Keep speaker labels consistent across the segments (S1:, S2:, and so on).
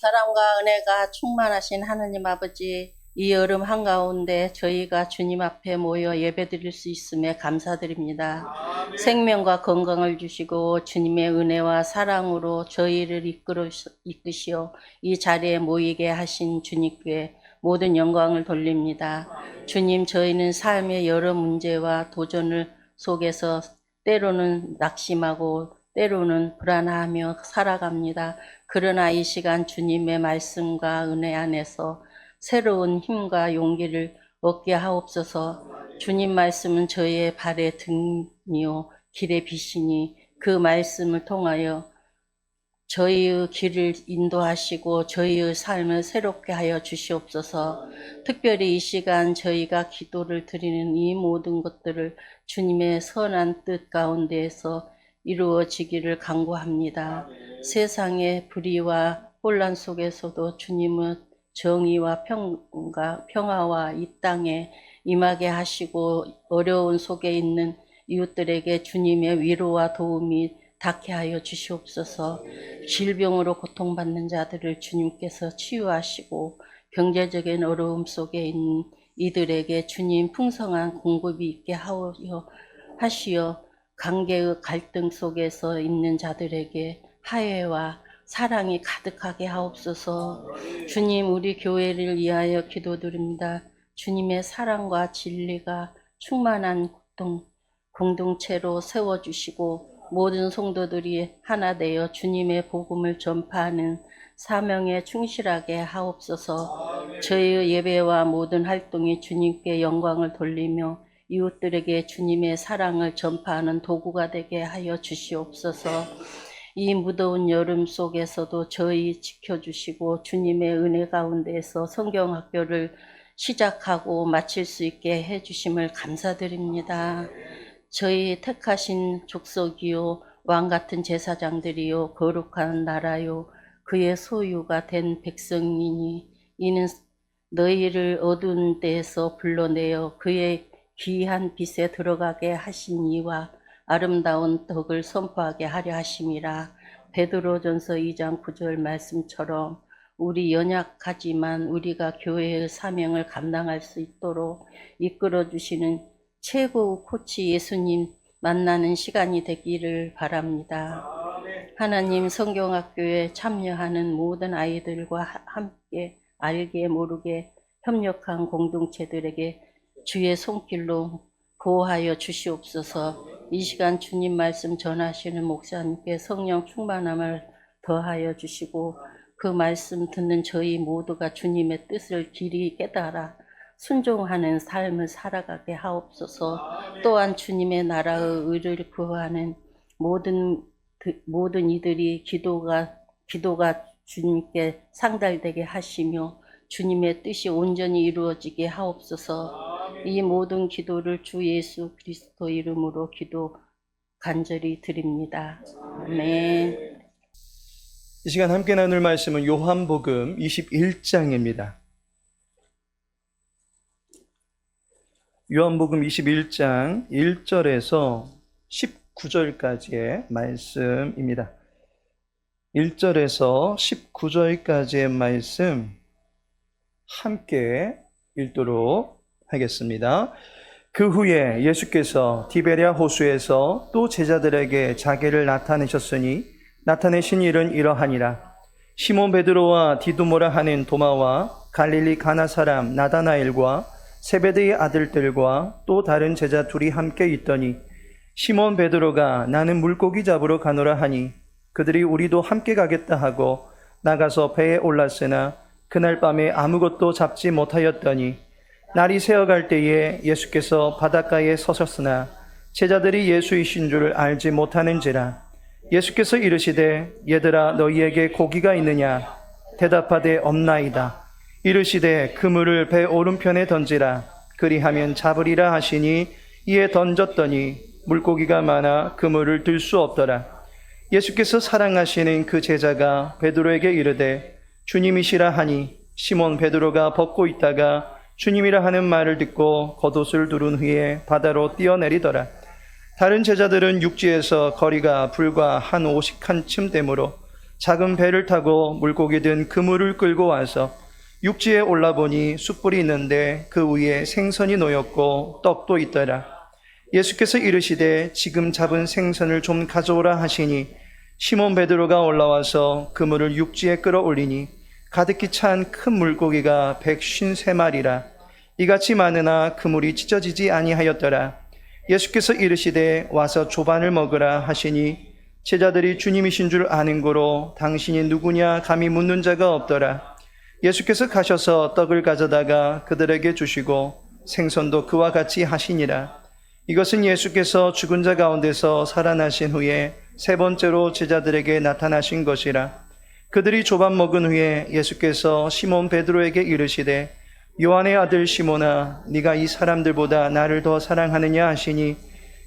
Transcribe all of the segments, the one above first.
S1: 사랑과 은혜가 충만하신 하느님 아버지, 이 여름 한가운데 저희가 주님 앞에 모여 예배드릴 수 있음에 감사드립니다. 생명과 건강을 주시고 주님의 은혜와 사랑으로 저희를 이끄시어 이 자리에 모이게 하신 주님께 모든 영광을 돌립니다. 주님, 저희는 삶의 여러 문제와 도전을 속에서 때로는 낙심하고 때로는 불안하며 살아갑니다. 그러나 이 시간 주님의 말씀과 은혜 안에서 새로운 힘과 용기를 얻게 하옵소서. 주님 말씀은 저희의 발의 등이요 길의 빛이니 그 말씀을 통하여 저희의 길을 인도하시고 저희의 삶을 새롭게 하여 주시옵소서. 특별히 이 시간 저희가 기도를 드리는 이 모든 것들을 주님의 선한 뜻 가운데에서 이루어지기를 간구합니다. 세상의 불의와 혼란 속에서도 주님은 정의와 평화와 이 땅에 임하게 하시고 어려운 속에 있는 이웃들에게 주님의 위로와 도움이 닿게 하여 주시옵소서. 질병으로 고통받는 자들을 주님께서 치유하시고 경제적인 어려움 속에 있는 이들에게 주님 풍성한 공급이 있게 하시어 관계의 갈등 속에서 있는 자들에게 화해와 사랑이 가득하게 하옵소서. 주님, 우리 교회를 위하여 기도드립니다. 주님의 사랑과 진리가 충만한 공동체로 세워주시고 모든 성도들이 하나 되어 주님의 복음을 전파하는 사명에 충실하게 하옵소서. 저희의 예배와 모든 활동이 주님께 영광을 돌리며 이웃들에게 주님의 사랑을 전파하는 도구가 되게 하여 주시옵소서. 이 무더운 여름 속에서도 저희 지켜주시고 주님의 은혜 가운데에서 성경학교를 시작하고 마칠 수 있게 해주심을 감사드립니다. 저희 택하신 족속이요 왕같은 제사장들이요 거룩한 나라요 그의 소유가 된 백성이니 이는 너희를 어두운 데에서 불러내어 그의 귀한 빛에 들어가게 하신 이와 아름다운 덕을 선포하게 하려 하심이라. 베드로전서 2장 9절 말씀처럼 우리 연약하지만 우리가 교회의 사명을 감당할 수 있도록 이끌어 주시는 최고 코치 예수님 만나는 시간이 되기를 바랍니다. 하나님, 성경학교에 참여하는 모든 아이들과 함께 알게 모르게 협력한 공동체들에게 주의 손길로 보호하여 주시옵소서. 이 시간 주님 말씀 전하시는 목사님께 성령 충만함을 더하여 주시고 그 말씀 듣는 저희 모두가 주님의 뜻을 길이 깨달아 순종하는 삶을 살아가게 하옵소서. 또한 주님의 나라의 의를 구하는 모든 이들이 기도가 주님께 상달되게 하시며 주님의 뜻이 온전히 이루어지게 하옵소서. 이 모든 기도를 주 예수 그리스도 이름으로 기도 간절히 드립니다. 아멘.
S2: 이 시간 함께 나눌 말씀은 요한복음 21장입니다. 요한복음 21장 1절에서 19절까지의 말씀입니다. 1절에서 19절까지의 말씀 함께 읽도록 하겠습니다. 그 후에 예수께서 디베랴 호수에서 또 제자들에게 자기를 나타내셨으니 나타내신 일은 이러하니라. 시몬 베드로와 디두모라 하는 도마와 갈릴리 가나 사람 나다나엘과 세베대의 아들들과 또 다른 제자 둘이 함께 있더니 시몬 베드로가 나는 물고기 잡으러 가노라 하니 그들이 우리도 함께 가겠다 하고 나가서 배에 올랐으나 그날 밤에 아무것도 잡지 못하였더니 날이 새어갈 때에 예수께서 바닷가에 서셨으나 제자들이 예수이신 줄 알지 못하는지라. 예수께서 이르시되 얘들아 너희에게 고기가 있느냐? 대답하되 없나이다. 이르시되 그물을 배 오른편에 던지라. 그리하면 잡으리라 하시니 이에 던졌더니 물고기가 많아 그물을 들 수 없더라. 예수께서 사랑하시는 그 제자가 베드로에게 이르되 주님이시라 하니 시몬 베드로가 벗고 있다가 주님이라 하는 말을 듣고 겉옷을 두른 후에 바다로 뛰어내리더라. 다른 제자들은 육지에서 거리가 불과 한 50칸쯤 되므로 작은 배를 타고 물고기 든 그물을 끌고 와서 육지에 올라보니 숯불이 있는데 그 위에 생선이 놓였고 떡도 있더라. 예수께서 이르시되 지금 잡은 생선을 좀 가져오라 하시니 시몬 베드로가 올라와서 그물을 육지에 끌어올리니 가득히 찬 큰 물고기가 153마리라. 이같이 많으나 그물이 찢어지지 아니하였더라. 예수께서 이르시되 와서 조반을 먹으라 하시니 제자들이 주님이신 줄 아는 고로 당신이 누구냐 감히 묻는 자가 없더라. 예수께서 가셔서 떡을 가져다가 그들에게 주시고 생선도 그와 같이 하시니라. 이것은 예수께서 죽은 자 가운데서 살아나신 후에 세 번째로 제자들에게 나타나신 것이라. 그들이 조반 먹은 후에 예수께서 시몬 베드로에게 이르시되 요한의 아들 시몬아 네가 이 사람들보다 나를 더 사랑하느냐 하시니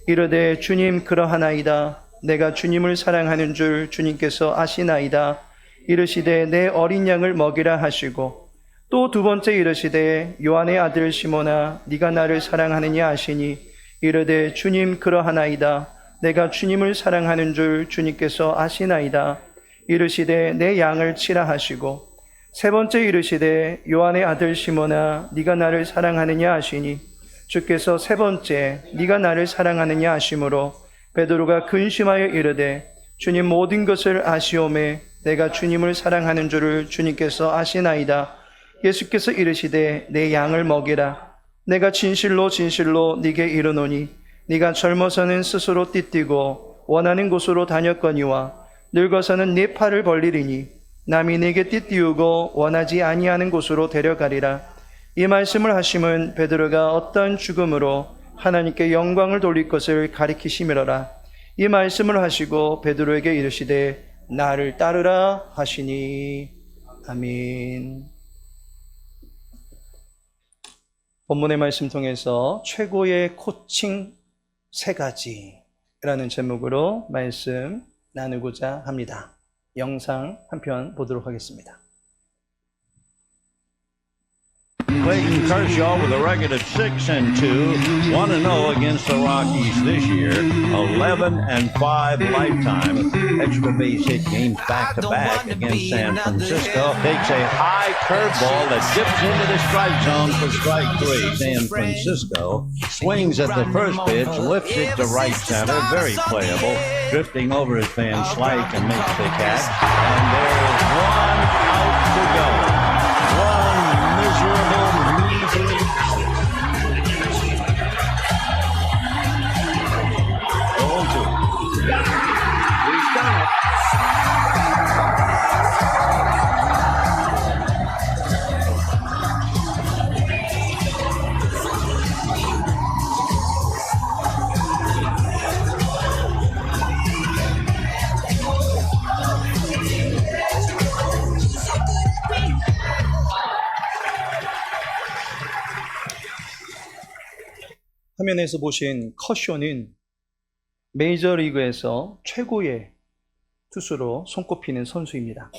S2: 이르되 주님 그러하나이다. 내가 주님을 사랑하는 줄 주님께서 아시나이다. 이르시되 내 어린 양을 먹이라 하시고 또 두 번째 이르시되 요한의 아들 시몬아 네가 나를 사랑하느냐 하시니 이르되 주님 그러하나이다. 내가 주님을 사랑하는 줄 주님께서 아시나이다. 이르시되 내 양을 치라 하시고 세 번째 이르시되 요한의 아들 시몬아 네가 나를 사랑하느냐 하시니 주께서 세 번째 네가 나를 사랑하느냐 하심으로 베드로가 근심하여 이르되 주님 모든 것을 아시오매 내가 주님을 사랑하는 줄을 주님께서 아시나이다. 예수께서 이르시되 내 양을 먹이라. 내가 진실로 진실로 네게 이르노니 네가 젊어서는 스스로 띠뛰고 원하는 곳으로 다녔거니와 늙어서는 네 팔을 벌리리니 남이 네게 띠띠우고 원하지 아니하는 곳으로 데려가리라. 이 말씀을 하심은 베드로가 어떠한 죽음으로 하나님께 영광을 돌릴 것을 가리키심이로라. 이 말씀을 하시고 베드로에게 이르시되 나를 따르라 하시니. 아멘. 본문의 말씀 통해서 최고의 코칭 세 가지라는 제목으로 말씀 나누고자 합니다. 영상 한 편 보도록 하겠습니다.
S3: Clayton Kershaw with a record of 6-2, 1-0 against the Rockies this year. 11-5 lifetime extra base hit games back-to-back against San Francisco. Takes a high curveball that dips into the strike zone for strike three. San Francisco swings at the first pitch, lifts it to right center, very playable, drifting over his Van Slyke and makes the catch. And there's one out to go. One miserable, measly 0-2. He's done it.
S2: 화면에서 보신 커쇼는 메이저리그에서 최고의 투수로 손꼽히는 선수입니다.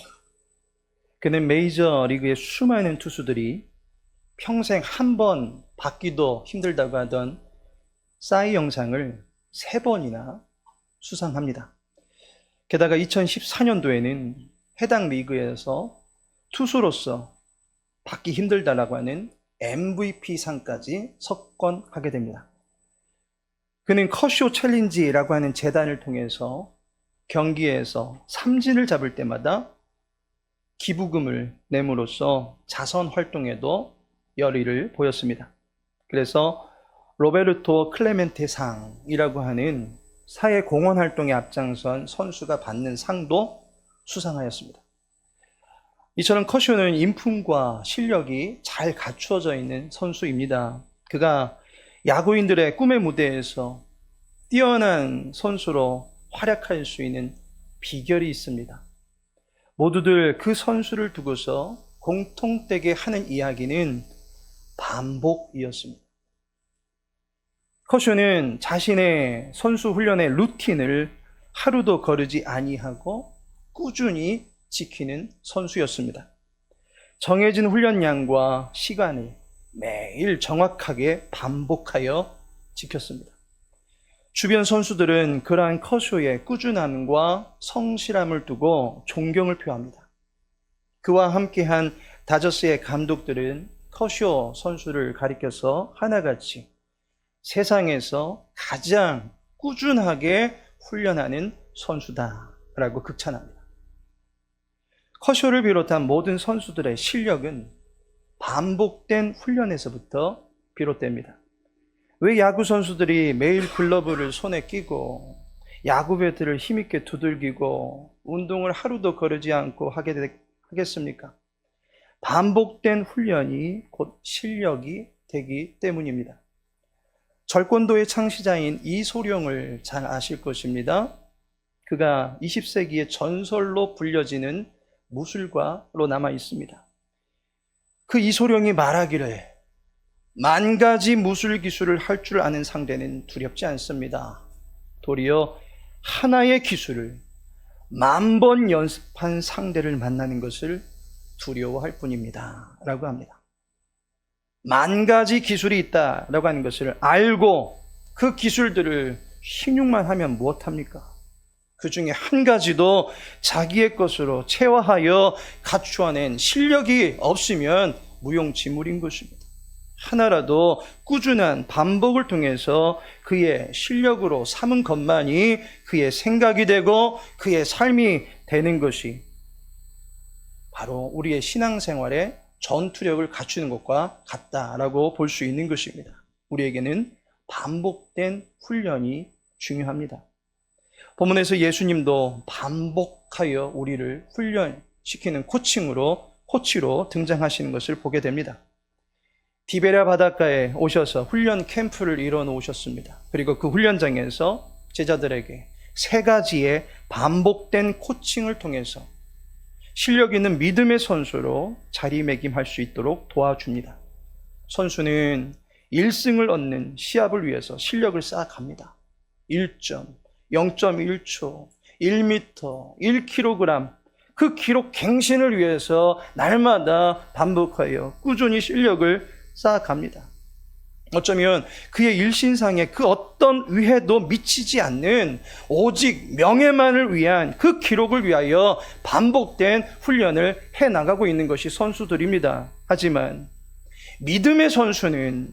S2: 그는 메이저리그의 수많은 투수들이 평생 한 번 받기도 힘들다고 하던 싸이 영상을 3번이나 수상합니다. 게다가 2014년도에는 해당 리그에서 투수로서 받기 힘들다라고 하는 MVP상까지 석권하게 됩니다. 그는 커쇼 챌린지라고 하는 재단을 통해서 경기에서 삼진을 잡을 때마다 기부금을 내므로써 자선 활동에도 열의를 보였습니다. 그래서 로베르토 클레멘테 상이라고 하는 사회 공헌 활동에 앞장선 선수가 받는 상도 수상하였습니다. 이처럼 커쇼는 인품과 실력이 잘 갖추어져 있는 선수입니다. 그가 야구인들의 꿈의 무대에서 뛰어난 선수로 활약할 수 있는 비결이 있습니다. 모두들 그 선수를 두고서 공통되게 하는 이야기는 반복이었습니다. 커쇼는 자신의 선수 훈련의 루틴을 하루도 거르지 아니하고 꾸준히 지키는 선수였습니다. 정해진 훈련량과 시간을 매일 정확하게 반복하여 지켰습니다. 주변 선수들은 그러한 커쇼의 꾸준함과 성실함을 두고 존경을 표합니다. 그와 함께한 다저스의 감독들은 커쇼 선수를 가리켜서 하나같이 세상에서 가장 꾸준하게 훈련하는 선수다라고 극찬합니다. 커쇼를 비롯한 모든 선수들의 실력은 반복된 훈련에서부터 비롯됩니다. 왜 야구 선수들이 매일 글러브를 손에 끼고 야구 배트를 힘있게 두들기고 운동을 하루도 거르지 않고 하겠습니까? 반복된 훈련이 곧 실력이 되기 때문입니다. 절권도의 창시자인 이소룡을 잘 아실 것입니다. 그가 20세기의 전설로 불려지는 무술가로 남아 있습니다. 그 이소룡이 말하기를 만 가지 무술 기술을 할 줄 아는 상대는 두렵지 않습니다. 도리어 하나의 기술을 10,000번 연습한 상대를 만나는 것을 두려워할 뿐입니다. 라고 합니다. 10,000가지 기술이 있다라고 하는 것을 알고 그 기술들을 신용만 하면 무엇합니까? 그 중에 한 가지도 자기의 것으로 체화하여 갖추어낸 실력이 없으면 무용지물인 것입니다. 하나라도 꾸준한 반복을 통해서 그의 실력으로 삼은 것만이 그의 생각이 되고 그의 삶이 되는 것이 바로 우리의 신앙생활에 전투력을 갖추는 것과 같다라고 볼 수 있는 것입니다. 우리에게는 반복된 훈련이 중요합니다. 본문에서 예수님도 반복하여 우리를 훈련시키는 코치로 등장하시는 것을 보게 됩니다. 디베랴 바닷가에 오셔서 훈련 캠프를 이뤄 놓으셨습니다. 그리고 그 훈련장에서 제자들에게 3가지의 반복된 코칭을 통해서 실력 있는 믿음의 선수로 자리매김할 수 있도록 도와줍니다. 선수는 1승을 얻는 시합을 위해서 실력을 쌓아갑니다. 1점, 0.1초, 1m, 1kg 그 기록 갱신을 위해서 날마다 반복하여 꾸준히 실력을 쌓아갑니다. 어쩌면 그의 일신상에 그 어떤 위해도 미치지 않는 오직 명예만을 위한 그 기록을 위하여 반복된 훈련을 해나가고 있는 것이 선수들입니다. 하지만 믿음의 선수는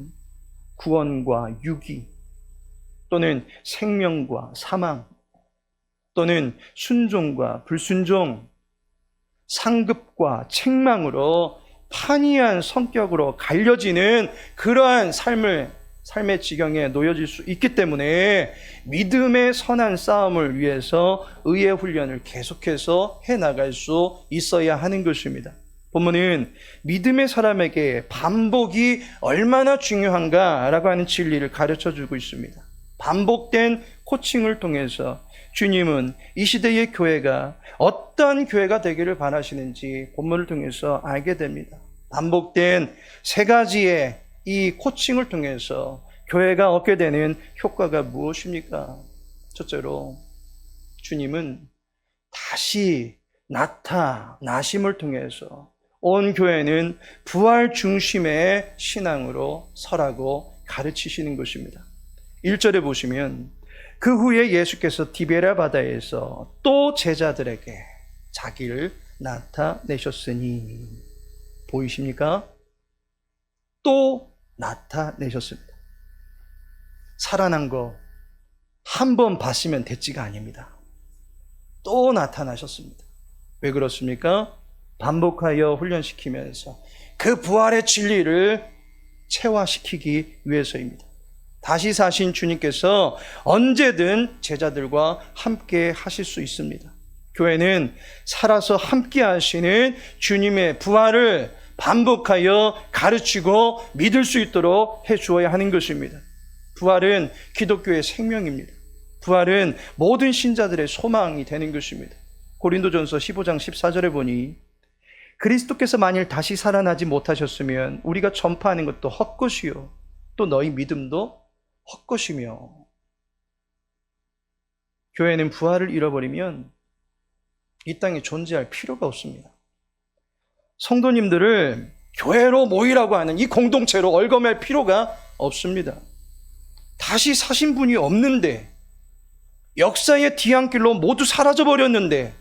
S2: 구원과 유기 또는 생명과 사망 또는 순종과 불순종 상급과 책망으로 판이한 성격으로 갈려지는 그러한 삶의 지경에 놓여질 수 있기 때문에 믿음의 선한 싸움을 위해서 의의 훈련을 계속해서 해나갈 수 있어야 하는 것입니다. 본문은 믿음의 사람에게 반복이 얼마나 중요한가라고 하는 진리를 가르쳐주고 있습니다. 반복된 코칭을 통해서 주님은 이 시대의 교회가 어떠한 교회가 되기를 바라시는지 본문을 통해서 알게 됩니다. 반복된 3가지의 이 코칭을 통해서 교회가 얻게 되는 효과가 무엇입니까? 첫째로 주님은 다시 나타나심을 통해서 온 교회는 부활 중심의 신앙으로 서라고 가르치시는 것입니다. 1절에 보시면 그 후에 예수께서 디베랴 바다에서 또 제자들에게 자기를 나타내셨으니 보이십니까? 또 나타내셨습니다. 살아난 거 한 번 봤으면 됐지가 아닙니다. 또 나타나셨습니다. 왜 그렇습니까? 반복하여 훈련시키면서 그 부활의 진리를 체화시키기 위해서입니다. 다시 사신 주님께서 언제든 제자들과 함께 하실 수 있습니다. 교회는 살아서 함께 하시는 주님의 부활을 반복하여 가르치고 믿을 수 있도록 해주어야 하는 것입니다. 부활은 기독교의 생명입니다. 부활은 모든 신자들의 소망이 되는 것입니다. 고린도전서 15장 14절에 보니 그리스도께서 만일 다시 살아나지 못하셨으면 우리가 전파하는 것도 헛것이요 또 너희 믿음도 헛것이며, 교회는 부활을 잃어버리면 이 땅에 존재할 필요가 없습니다. 성도님들을 교회로 모이라고 하는 이 공동체로 얼검할 필요가 없습니다. 다시 사신 분이 없는데 역사의 뒤안길로 모두 사라져버렸는데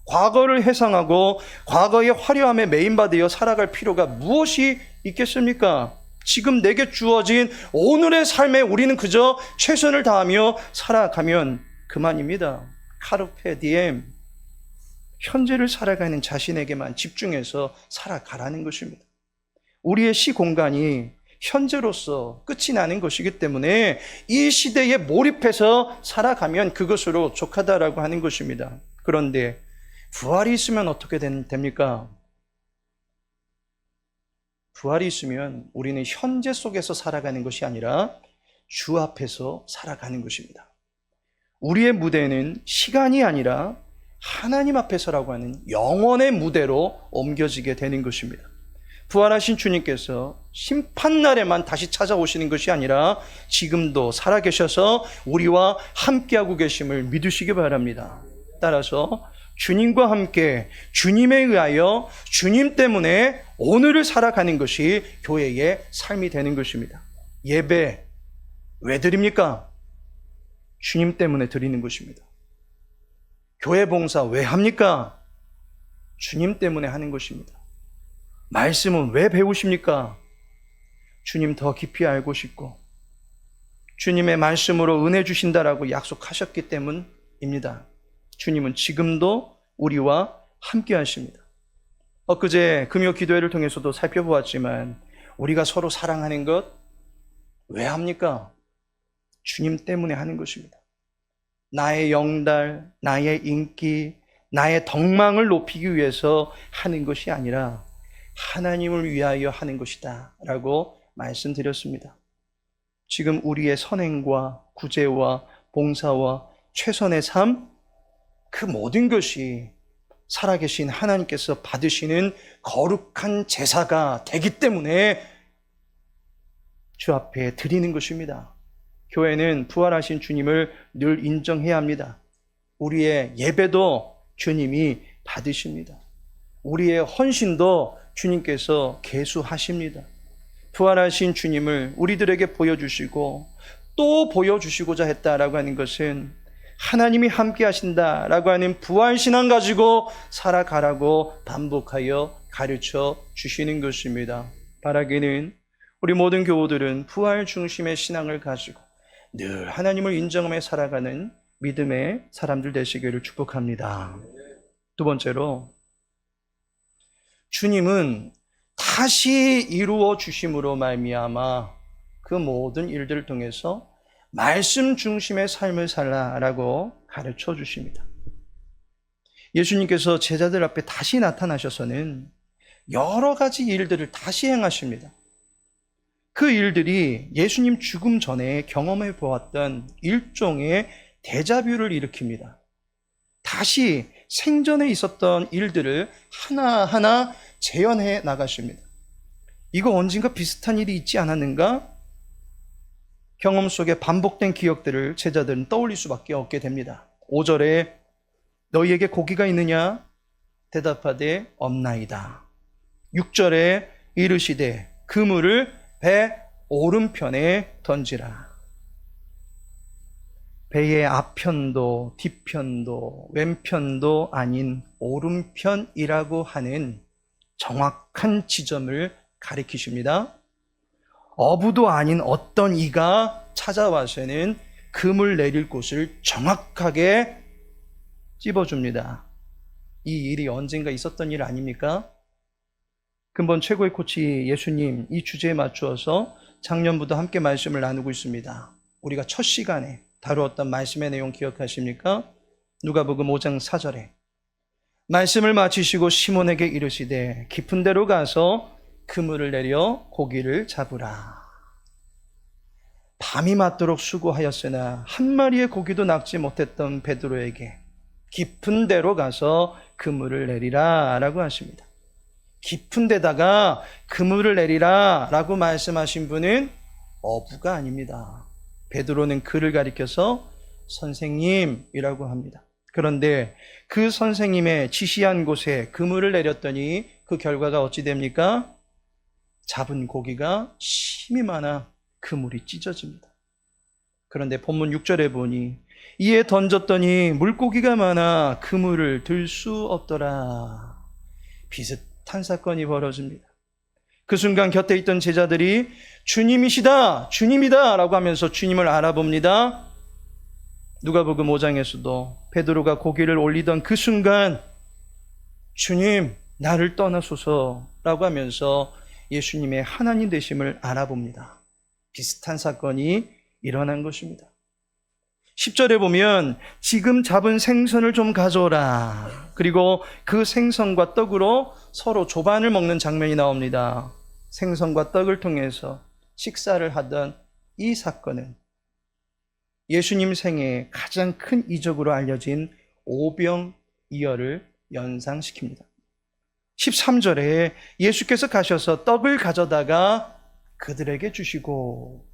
S2: 과거를 회상하고 과거의 화려함에 메인받아 살아갈 필요가 무엇이 있겠습니까? 지금 내게 주어진 오늘의 삶에 우리는 그저 최선을 다하며 살아가면 그만입니다. 카르페 디엠, 현재를 살아가는 자신에게만 집중해서 살아가라는 것입니다. 우리의 시공간이 현재로서 끝이 나는 것이기 때문에 이 시대에 몰입해서 살아가면 그것으로 족하다라고 하는 것입니다. 그런데 부활이 있으면 어떻게 됩니까? 부활이 있으면 우리는 현재 속에서 살아가는 것이 아니라 주 앞에서 살아가는 것입니다. 우리의 무대는 시간이 아니라 하나님 앞에서라고 하는 영원의 무대로 옮겨지게 되는 것입니다. 부활하신 주님께서 심판날에만 다시 찾아오시는 것이 아니라 지금도 살아계셔서 우리와 함께하고 계심을 믿으시기 바랍니다. 따라서 주님과 함께 주님에 의하여 주님 때문에 오늘을 살아가는 것이 교회의 삶이 되는 것입니다. 예배 왜 드립니까? 주님 때문에 드리는 것입니다. 교회 봉사 왜 합니까? 주님 때문에 하는 것입니다. 말씀은 왜 배우십니까? 주님 더 깊이 알고 싶고 주님의 말씀으로 은혜 주신다라고 약속하셨기 때문입니다. 주님은 지금도 우리와 함께 하십니다. 엊그제 금요 기도회를 통해서도 살펴보았지만 우리가 서로 사랑하는 것 왜 합니까? 주님 때문에 하는 것입니다. 나의 영달, 나의 인기, 나의 덕망을 높이기 위해서 하는 것이 아니라 하나님을 위하여 하는 것이다 라고 말씀드렸습니다. 지금 우리의 선행과 구제와 봉사와 최선의 삶, 그 모든 것이 살아계신 하나님께서 받으시는 거룩한 제사가 되기 때문에 주 앞에 드리는 것입니다. 교회는 부활하신 주님을 늘 인정해야 합니다. 우리의 예배도 주님이 받으십니다. 우리의 헌신도 주님께서 계수하십니다. 부활하신 주님을 우리들에게 보여주시고 또 보여주시고자 했다라고 하는 것은 하나님이 함께 하신다라고 하는 부활신앙 가지고 살아가라고 반복하여 가르쳐 주시는 것입니다. 바라기는 우리 모든 교우들은 부활 중심의 신앙을 가지고 늘 하나님을 인정하며 살아가는 믿음의 사람들 되시기를 축복합니다. 두 번째로, 주님은 다시 이루어 주심으로 말미암아 그 모든 일들을 통해서 말씀 중심의 삶을 살라라고 가르쳐 주십니다. 예수님께서 제자들 앞에 다시 나타나셔서는 여러 가지 일들을 다시 행하십니다. 그 일들이 예수님 죽음 전에 경험해 보았던 일종의 데자뷰를 일으킵니다. 다시 생전에 있었던 일들을 하나하나 재현해 나가십니다. 이거 언젠가 비슷한 일이 있지 않았는가? 경험 속에 반복된 기억들을 제자들은 떠올릴 수밖에 없게 됩니다. 5절에 너희에게 고기가 있느냐? 대답하되 없나이다. 6절에 이르시되 그물을 배 오른편에 던지라. 배의 앞편도 뒤편도 왼편도 아닌 오른편이라고 하는 정확한 지점을 가리키십니다. 어부도 아닌 어떤 이가 찾아와서는 금을 내릴 곳을 정확하게 찝어줍니다. 이 일이 언젠가 있었던 일 아닙니까? 근본 최고의 코치 예수님, 이 주제에 맞추어서 작년부터 함께 말씀을 나누고 있습니다. 우리가 첫 시간에 다루었던 말씀의 내용 기억하십니까? 누가복음 5장 4절에 말씀을 마치시고 시몬에게 이르시되 깊은 데로 가서 그물을 내려 고기를 잡으라. 밤이 맞도록 수고하였으나 한 마리의 고기도 낚지 못했던 베드로에게 깊은 데로 가서 그물을 내리라 라고 하십니다. 깊은 데다가 그물을 내리라 라고 말씀하신 분은 어부가 아닙니다. 베드로는 그를 가리켜서 선생님이라고 합니다. 그런데 그 선생님의 지시한 곳에 그물을 내렸더니 그 결과가 어찌 됩니까? 잡은 고기가 심이 많아 그물이 찢어집니다. 그런데 본문 6절에 보니 이에 던졌더니 물고기가 많아 그물을 들 수 없더라. 비슷한 사건이 벌어집니다. 그 순간 곁에 있던 제자들이 주님이시다, 주님이다 라고 하면서 주님을 알아봅니다. 누가복음 5장에서도 베드로가 고개를 올리던 그 순간 주님, 나를 떠나소서라고 하면서 예수님의 하나님 되심을 알아봅니다. 비슷한 사건이 일어난 것입니다. 10절에 보면 지금 잡은 생선을 좀 가져오라. 그리고 그 생선과 떡으로 서로 조반을 먹는 장면이 나옵니다. 생선과 떡을 통해서 식사를 하던 이 사건은 예수님 생애의 가장 큰 이적으로 알려진 오병이어를 연상시킵니다. 13절에 예수께서 가셔서 떡을 가져다가 그들에게 주시고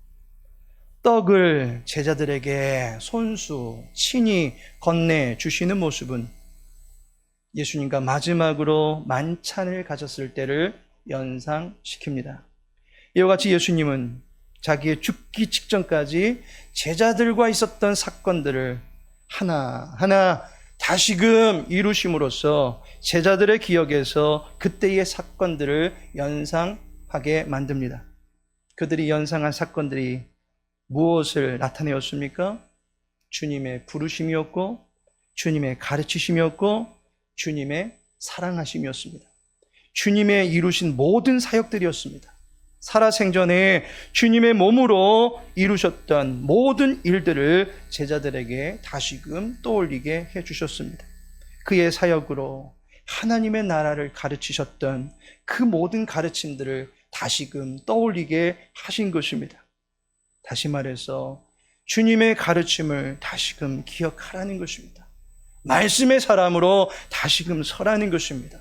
S2: 떡을 제자들에게 손수 친히 건네 주시는 모습은 예수님과 마지막으로 만찬을 가졌을 때를 연상시킵니다. 이와 같이 예수님은 자기의 죽기 직전까지 제자들과 있었던 사건들을 하나하나 다시금 이루심으로써 제자들의 기억에서 그때의 사건들을 연상하게 만듭니다. 그들이 연상한 사건들이 무엇을 나타내었습니까? 주님의 부르심이었고 주님의 가르치심이었고 주님의 사랑하심이었습니다. 주님의 이루신 모든 사역들이었습니다. 살아생전에 주님의 몸으로 이루셨던 모든 일들을 제자들에게 다시금 떠올리게 해주셨습니다. 그의 사역으로 하나님의 나라를 가르치셨던 그 모든 가르침들을 다시금 떠올리게 하신 것입니다. 다시 말해서 주님의 가르침을 다시금 기억하라는 것입니다. 말씀의 사람으로 다시금 서라는 것입니다.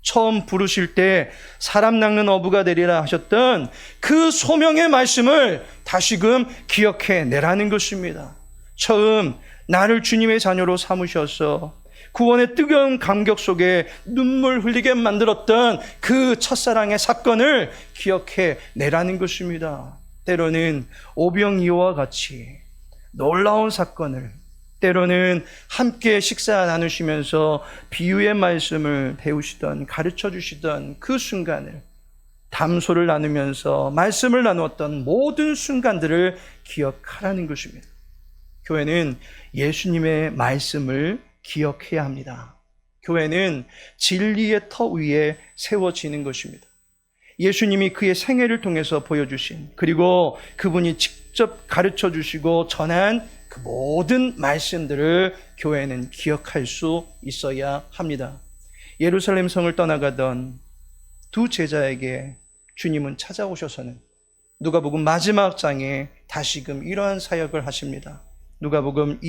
S2: 처음 부르실 때 사람 낚는 어부가 되리라 하셨던 그 소명의 말씀을 다시금 기억해 내라는 것입니다. 처음 나를 주님의 자녀로 삼으셔서 구원의 뜨거운 감격 속에 눈물 흘리게 만들었던 그 첫사랑의 사건을 기억해 내라는 것입니다. 때로는 오병이어와 같이 놀라운 사건을, 때로는 함께 식사 나누시면서 비유의 말씀을 배우시던, 가르쳐 주시던 그 순간을, 담소를 나누면서 말씀을 나누었던 모든 순간들을 기억하라는 것입니다. 교회는 예수님의 말씀을 기억해야 합니다. 교회는 진리의 터 위에 세워지는 것입니다. 예수님이 그의 생애를 통해서 보여주신, 그리고 그분이 직접 가르쳐 주시고 전한 그 모든 말씀들을 교회는 기억할 수 있어야 합니다. 예루살렘 성을 떠나가던 두 제자에게 주님은 찾아오셔서는 누가복음 마지막 장에 다시금 이러한 사역을 하십니다. 누가복음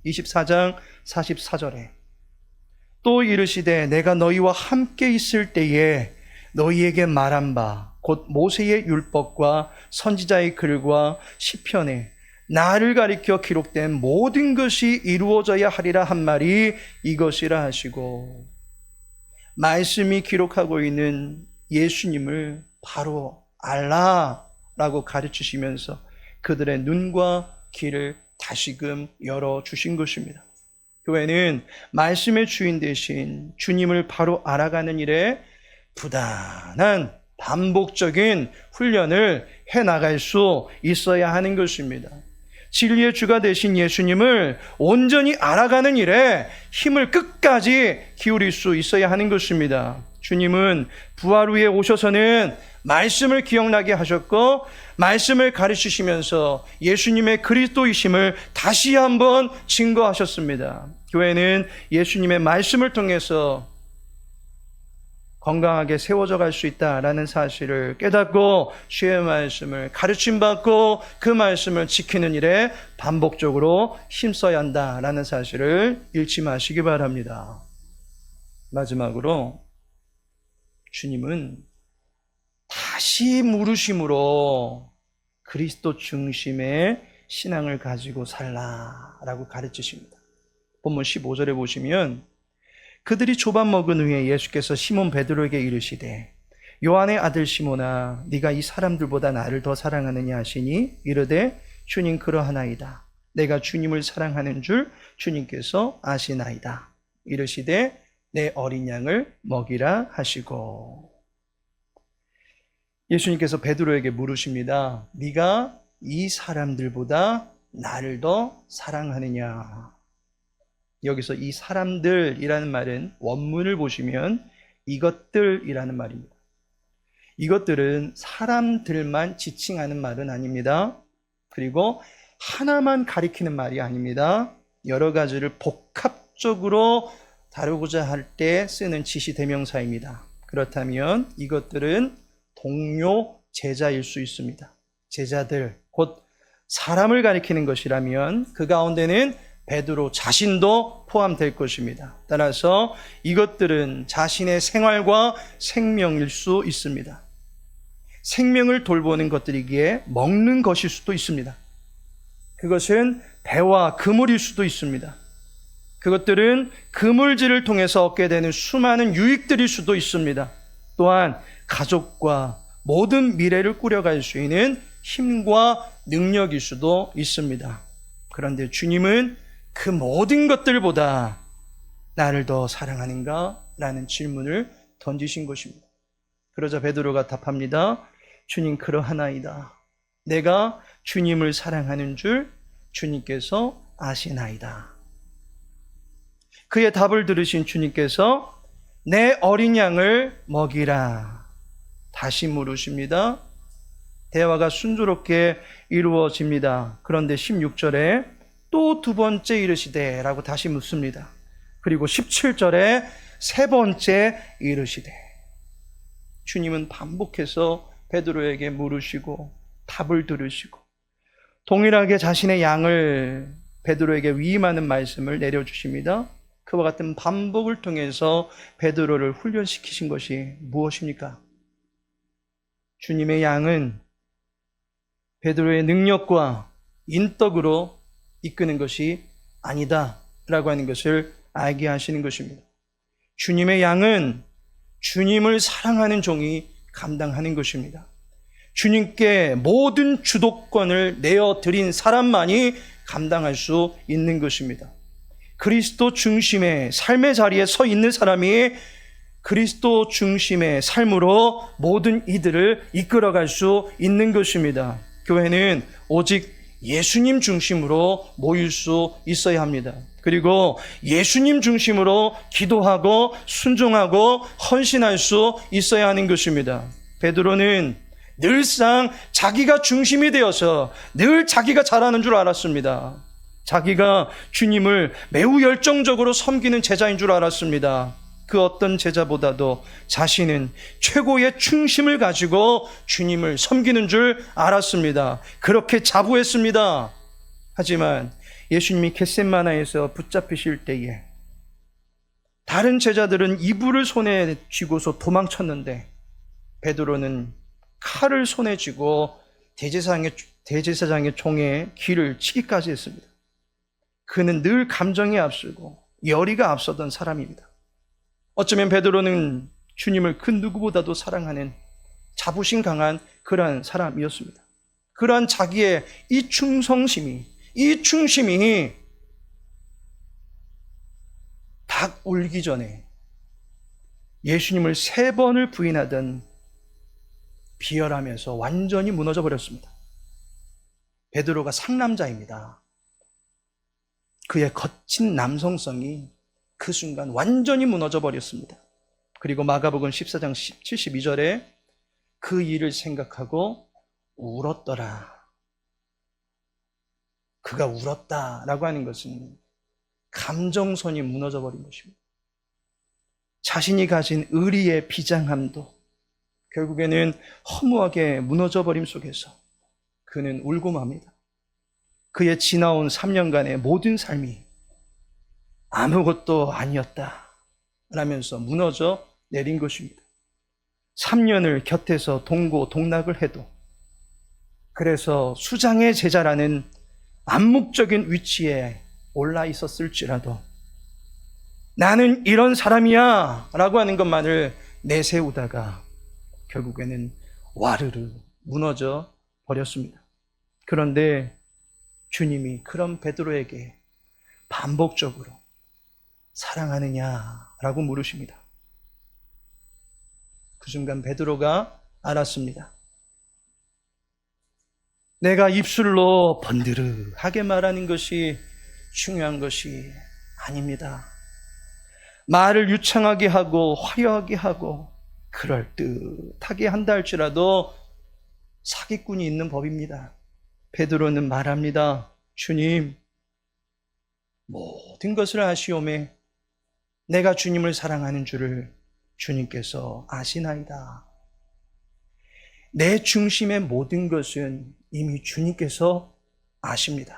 S2: 24장 44절에 또 이르시되 내가 너희와 함께 있을 때에 너희에게 말한 바 곧 모세의 율법과 선지자의 글과 시편에 나를 가리켜 기록된 모든 것이 이루어져야 하리라 한 말이 이것이라 하시고, 말씀이 기록하고 있는 예수님을 바로 알라라고 가르치시면서 그들의 눈과 귀를 다시금 열어주신 것입니다. 교회는 말씀의 주인 되신 주님을 바로 알아가는 일에 부단한 반복적인 훈련을 해나갈 수 있어야 하는 것입니다. 진리의 주가 되신 예수님을 온전히 알아가는 일에 힘을 끝까지 기울일 수 있어야 하는 것입니다. 주님은 부활 후에 오셔서는 말씀을 기억나게 하셨고 말씀을 가르치시면서 예수님의 그리스도이심을 다시 한번 증거하셨습니다. 교회는 예수님의 말씀을 통해서 건강하게 세워져 갈 수 있다라는 사실을 깨닫고 주의 말씀을 가르침받고 그 말씀을 지키는 일에 반복적으로 힘써야 한다라는 사실을 잃지 마시기 바랍니다. 마지막으로 주님은 다시 물으심으로 그리스도 중심의 신앙을 가지고 살라라고 가르치십니다. 본문 15절에 보시면 그들이 조반 먹은 후에 예수께서 시몬 베드로에게 이르시되 요한의 아들 시몬아 네가 이 사람들보다 나를 더 사랑하느냐 하시니 이르되 주님 그러하나이다. 내가 주님을 사랑하는 줄 주님께서 아시나이다. 이르시되 내 어린 양을 먹이라 하시고. 예수님께서 베드로에게 물으십니다. 네가 이 사람들보다 나를 더 사랑하느냐? 여기서 이 사람들이라는 말은 원문을 보시면 이것들이라는 말입니다. 이것들은 사람들만 지칭하는 말은 아닙니다. 그리고 하나만 가리키는 말이 아닙니다. 여러 가지를 복합적으로 다루고자 할 때 쓰는 지시대명사입니다. 그렇다면 이것들은 동료 제자일 수 있습니다. 제자들, 곧 사람을 가리키는 것이라면 그 가운데는 베드로 자신도 포함될 것입니다. 따라서 이것들은 자신의 생활과 생명일 수 있습니다. 생명을 돌보는 것들이기에 먹는 것일 수도 있습니다. 그것은 배와 그물일 수도 있습니다. 그것들은 그물질을 통해서 얻게 되는 수많은 유익들일 수도 있습니다. 또한 가족과 모든 미래를 꾸려갈 수 있는 힘과 능력일 수도 있습니다. 그런데 주님은 그 모든 것들보다 나를 더 사랑하는가? 라는 질문을 던지신 것입니다. 그러자 베드로가 답합니다. 주님, 그러하나이다. 내가 주님을 사랑하는 줄 주님께서 아시나이다. 그의 답을 들으신 주님께서 내 어린 양을 먹이라 다시 물으십니다. 대화가 순조롭게 이루어집니다. 그런데 16절에 또 두 번째 이르시되 라고 다시 묻습니다. 그리고 17절에 세 번째 이르시되. 주님은 반복해서 베드로에게 물으시고 답을 들으시고 동일하게 자신의 양을 베드로에게 위임하는 말씀을 내려주십니다. 그와 같은 반복을 통해서 베드로를 훈련시키신 것이 무엇입니까? 주님의 양은 베드로의 능력과 인덕으로 이끄는 것이 아니다 라고 하는 것을 알게 하시는 것입니다. 주님의 양은 주님을 사랑하는 종이 감당하는 것입니다. 주님께 모든 주도권을 내어드린 사람만이 감당할 수 있는 것입니다. 그리스도 중심의 삶의 자리에 서 있는 사람이 그리스도 중심의 삶으로 모든 이들을 이끌어갈 수 있는 것입니다. 교회는 오직 예수님 중심으로 모일 수 있어야 합니다. 그리고 예수님 중심으로 기도하고 순종하고 헌신할 수 있어야 하는 것입니다. 베드로는 늘상 자기가 중심이 되어서 늘 자기가 잘하는 줄 알았습니다. 자기가 주님을 매우 열정적으로 섬기는 제자인 줄 알았습니다. 그 어떤 제자보다도 자신은 최고의 충심을 가지고 주님을 섬기는 줄 알았습니다. 그렇게 자부했습니다. 하지만 예수님이 겟셋마나에서 붙잡히실 때에 다른 제자들은 이불을 손에 쥐고서 도망쳤는데 베드로는 칼을 손에 쥐고 대제사장의 총에 귀를 치기까지 했습니다. 그는 늘 감정이 앞서고 열의가 앞서던 사람입니다. 어쩌면 베드로는 주님을 그 누구보다도 사랑하는 자부심 강한 그러한 사람이었습니다. 그러한 자기의 이 충성심이, 이 충심이 닭 울기 전에 예수님을 3번을 부인하던 비열하면서 완전히 무너져 버렸습니다. 베드로가 상남자입니다. 그의 거친 남성성이 그 순간 완전히 무너져 버렸습니다. 그리고 마가복음 14장 72절에 그 일을 생각하고 울었더라. 그가 울었다라고 하는 것은 감정선이 무너져 버린 것입니다. 자신이 가진 의리의 비장함도 결국에는 허무하게 무너져 버림 속에서 그는 울고 맙니다. 그의 지나온 3년간의 모든 삶이 아무것도 아니었다 라면서 무너져 내린 것입니다. 3년을 곁에서 동고동락을 해도, 그래서 수장의 제자라는 암묵적인 위치에 올라 있었을지라도 나는 이런 사람이야 라고 하는 것만을 내세우다가 결국에는 와르르 무너져 버렸습니다. 그런데 주님이 그런 베드로에게 반복적으로 사랑하느냐라고 물으십니다. 그 순간 베드로가 알았습니다. 내가 입술로 번드르하게 말하는 것이 중요한 것이 아닙니다. 말을 유창하게 하고 화려하게 하고 그럴듯하게 한다 할지라도 사기꾼이 있는 법입니다. 베드로는 말합니다. 주님, 모든 것을 아시오매 내가 주님을 사랑하는 줄을 주님께서 아시나이다. 내 중심의 모든 것은 이미 주님께서 아십니다.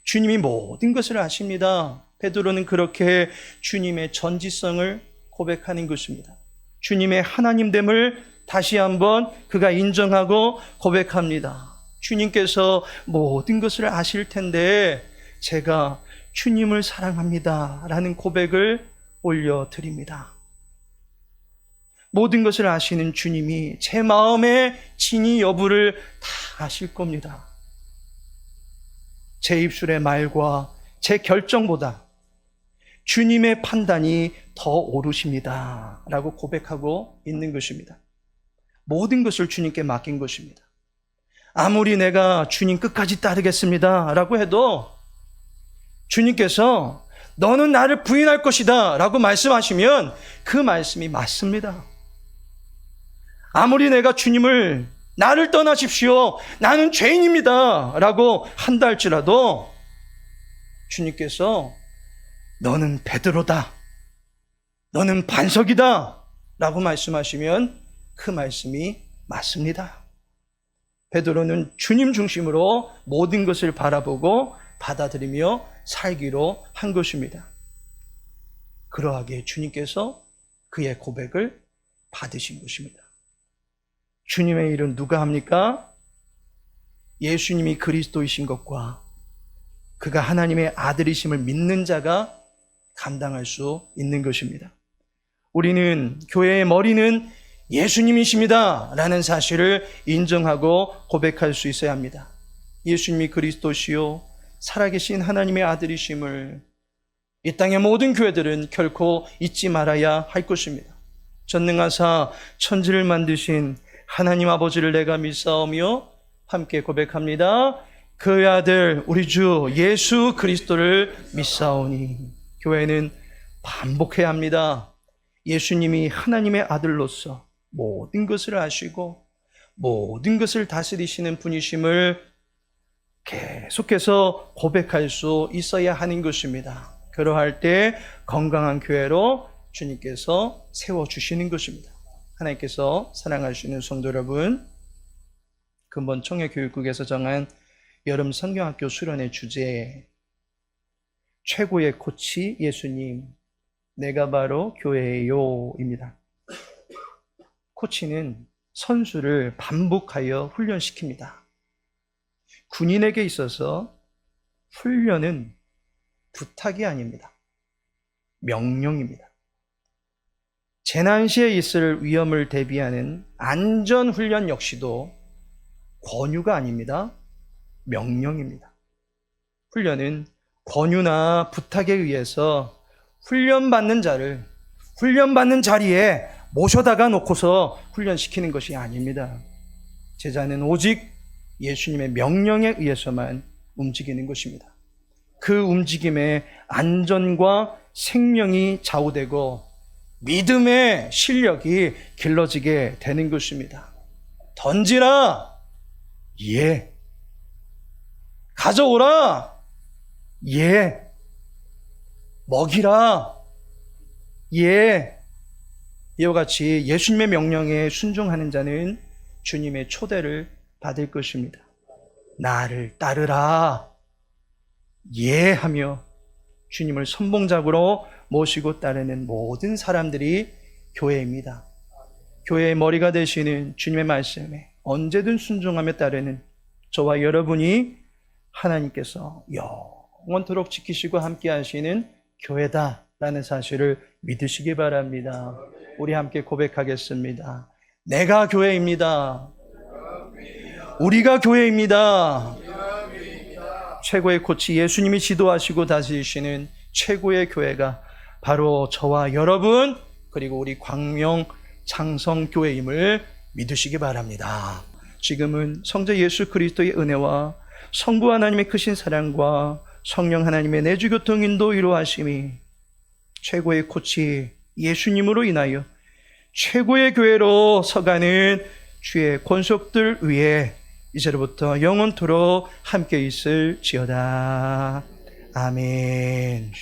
S2: 주님이 모든 것을 아십니다. 베드로는 그렇게 주님의 전지성을 고백하는 것입니다. 주님의 하나님됨을 다시 한번 그가 인정하고 고백합니다. 주님께서 모든 것을 아실 텐데 제가 주님을 사랑합니다 라는 고백을 올려드립니다. 모든 것을 아시는 주님이 제 마음의 진위 여부를 다 아실 겁니다. 제 입술의 말과 제 결정보다 주님의 판단이 더 옳으십니다 라고 고백하고 있는 것입니다. 모든 것을 주님께 맡긴 것입니다. 아무리 내가 주님 끝까지 따르겠습니다 라고 해도 주님께서 너는 나를 부인할 것이다 라고 말씀하시면 그 말씀이 맞습니다. 아무리 내가 주님을 나를 떠나십시오, 나는 죄인입니다 라고 한다 할지라도 주님께서 너는 베드로다, 너는 반석이다 라고 말씀하시면 그 말씀이 맞습니다. 베드로는 주님 중심으로 모든 것을 바라보고 받아들이며 살기로 한 것입니다. 그러하기에 주님께서 그의 고백을 받으신 것입니다. 주님의 일은 누가 합니까? 예수님이 그리스도이신 것과 그가 하나님의 아들이심을 믿는 자가 감당할 수 있는 것입니다. 우리는 교회의 머리는 예수님이십니다 라는 사실을 인정하고 고백할 수 있어야 합니다. 예수님이 그리스도시요 살아계신 하나님의 아들이심을 이 땅의 모든 교회들은 결코 잊지 말아야 할 것입니다. 전능하사 천지를 만드신 하나님 아버지를 내가 믿사오며 함께 고백합니다. 그의 아들 우리 주 예수 그리스도를 믿사오니. 교회는 반복해야 합니다. 예수님이 하나님의 아들로서 모든 것을 아시고 모든 것을 다스리시는 분이심을 계속해서 고백할 수 있어야 하는 것입니다. 그러할 때 건강한 교회로 주님께서 세워주시는 것입니다. 하나님께서 사랑하시는 성도 여러분, 근본 청해교육국에서 정한 여름 성경학교 수련의 주제, 최고의 코치 예수님, 내가 바로 교회예요 입니다. 코치는 선수를 반복하여 훈련시킵니다. 군인에게 있어서 훈련은 부탁이 아닙니다. 명령입니다. 재난 시에 있을 위험을 대비하는 안전훈련 역시도 권유가 아닙니다. 명령입니다. 훈련은 권유나 부탁에 의해서 훈련받는 자를 훈련받는 자리에 모셔다가 놓고서 훈련시키는 것이 아닙니다. 제자는 오직 예수님의 명령에 의해서만 움직이는 것입니다. 그 움직임에 안전과 생명이 좌우되고 믿음의 실력이 길러지게 되는 것입니다. 던지라, 예. 가져오라, 예. 먹이라, 예. 이와 같이 예수님의 명령에 순종하는 자는 주님의 초대를 받을 것입니다. 나를 따르라, 예 하며 주님을 선봉잡으로 모시고 따르는 모든 사람들이 교회입니다. 교회의 머리가 되시는 주님의 말씀에 언제든 순종하며 따르는 저와 여러분이 하나님께서 영원토록 지키시고 함께 하시는 교회다라는 사실을 믿으시기 바랍니다. 우리 함께 고백하겠습니다. 내가 교회입니다. 우리가 교회입니다. 최고의 코치 예수님이 지도하시고 다스리시는 최고의 교회가 바로 저와 여러분 그리고 우리 광명 장성교회임을 믿으시기 바랍니다. 지금은 성자 예수 그리스도의 은혜와 성부 하나님의 크신 사랑과 성령 하나님의 내주교통 인도 이루하심이 최고의 코치 예수님으로 인하여 최고의 교회로 서가는 주의 권속들 위에 이제로부터 영원토록 함께 있을지어다. 아멘.